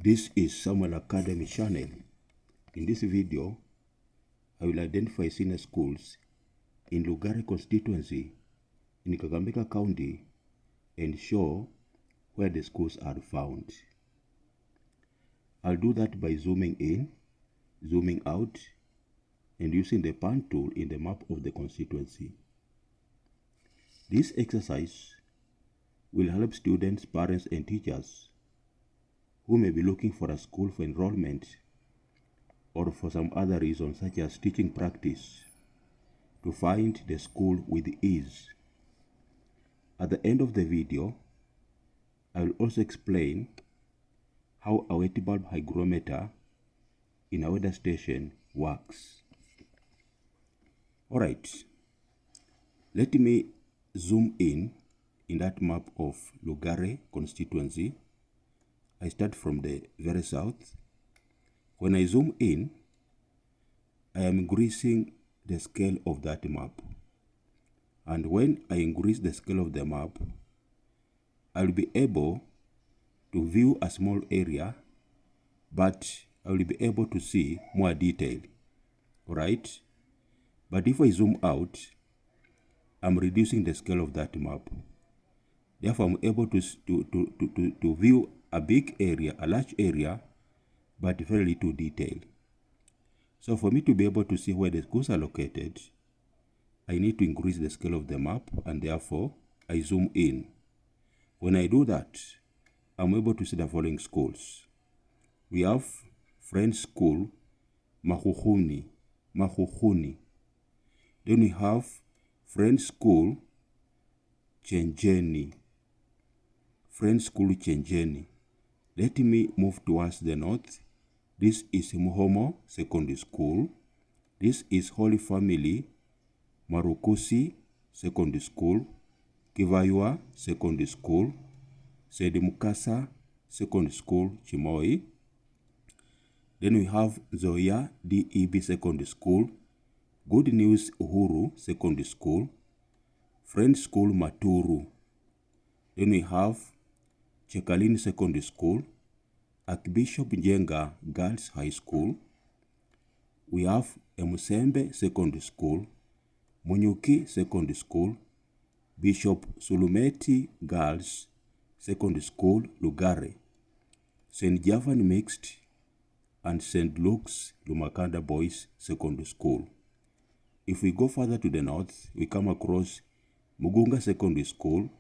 This is Samuel Academy channel. In this video, I will identify senior schools in Lugari constituency in Kakamega County and show where the schools are found. I'll do that by zooming in, zooming out, and using the pan tool in the map of the constituency. This exercise will help students, parents, and teachers who may be looking for a school for enrollment or for some other reason such as teaching practice to find the school with ease. At the end of the video, I will also explain how a wet bulb hygrometer in a weather station works. Alright, let me zoom in that map of Lugare constituency. I start from the very south. When I zoom in, I am increasing the scale of that map. And when I increase the scale of the map, I will be able to view a small area, but I will be able to see more detail. Alright? But if I zoom out, I'm reducing the scale of that map. Therefore, I'm able to view a big area, a large area, but very little detail. So for me to be able to see where the schools are located, I need to increase the scale of the map, and therefore I zoom in. When I do that, I'm able to see the following schools. We have French School, Mahuhuni. Then we have French School, Chenjeni. French School, Chenjeni. Let me move towards the north. This is Muhomo Secondary School. This is Holy Family, Marukusi Secondary School, Kivayua Secondary School, Sedimukasa Secondary School, Chimoi. Then we have Zoya DEB Secondary School, Good News Uhuru Secondary School, French School Maturu. Then we have Chekalin Secondary School, Archbishop Njenga Girls High School. We have Emusembe Secondary School, Munyuki Secondary School, Bishop Sulumeti Girls Secondary School, Lugare, St. Javan Mixed, and St. Luke's Lumakanda Boys Secondary School. If we go further to the north, we come across Mugunga Secondary School,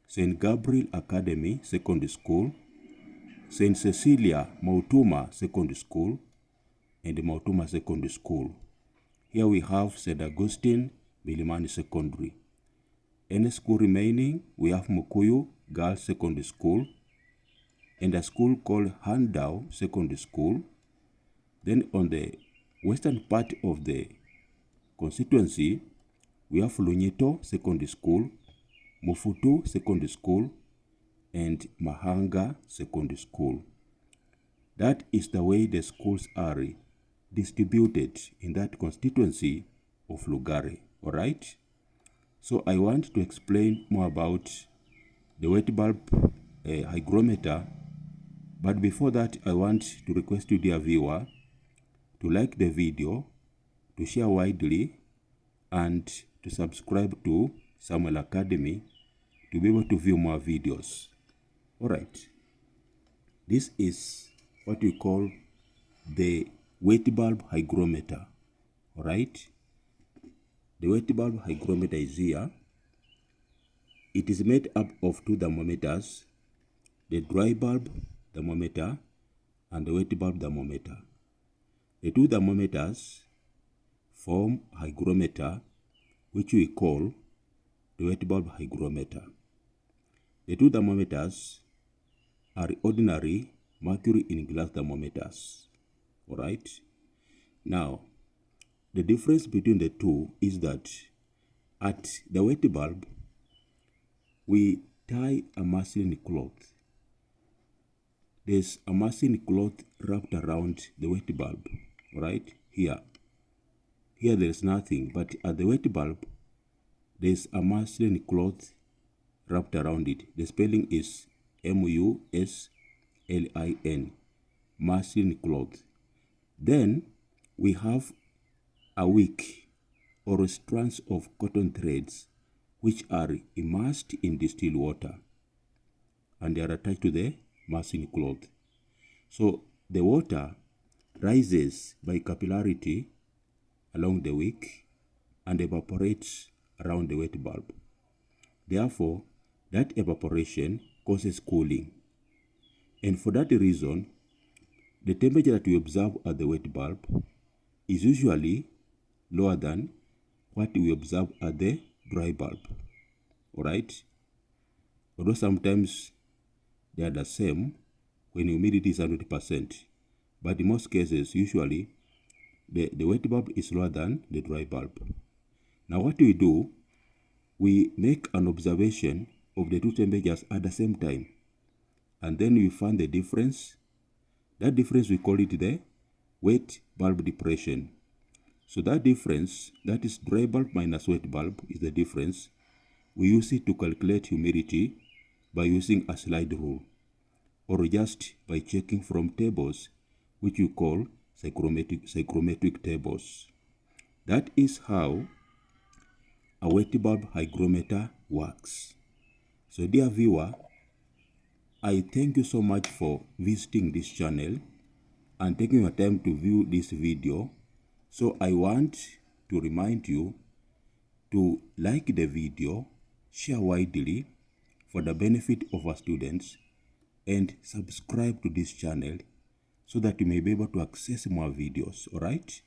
St. Gabriel Academy Secondary School, St. Cecilia Mautuma Secondary School, and Mautuma Secondary School. Here we have St. Augustine Milimani Secondary. Any school remaining, we have Mukuyu Girls Secondary School, and a school called Handau Secondary School. Then on the western part of the constituency, we have Lunyito Secondary School, Mufutu Secondary School, and Mahanga Secondary School. That is the way the schools are distributed in that constituency of Lugari. Alright? So I want to explain more about the wet bulb hygrometer, but before that I want to request you, dear viewer, to like the video, to share widely, and to subscribe to Samuel Academy to be able to view more videos. Alright, this is what we call the wet bulb hygrometer. Alright, the wet bulb hygrometer is here. It is made up of two thermometers, the dry bulb thermometer and the wet bulb thermometer. The two thermometers form a hygrometer, which we call the wet bulb hygrometer. The two thermometers are ordinary mercury in glass thermometers. Alright? Now, the difference between the two is that at the wet bulb, we tie a muslin cloth. There's a muslin cloth wrapped around the wet bulb. Alright? Here there is nothing, but at the wet bulb, there's a muslin cloth wrapped around it. The spelling is MUSLIN. muslin cloth. Then we have a wick or strands of cotton threads which are immersed in distilled water and they are attached to the muslin cloth. So the water rises by capillarity along the wick and evaporates around the wet bulb. Therefore, that evaporation causes cooling. And for that reason, the temperature that we observe at the wet bulb is usually lower than what we observe at the dry bulb. Alright? Although sometimes they are the same when humidity is 100%. But in most cases, usually, the wet bulb is lower than the dry bulb. Now what we do, we make an observation of the two temperatures at the same time. And then we find the difference. That difference, we call it the wet bulb depression. So that difference, that is dry bulb minus wet bulb, is the difference. We use it to calculate humidity by using a slide rule, or just by checking from tables, which we call psychrometric tables. That is how a wet bulb hygrometer works. So dear viewer, I thank you so much for visiting this channel and taking your time to view this video. So I want to remind you to like the video, share widely for the benefit of our students, and subscribe to this channel so that you may be able to access more videos. Alright?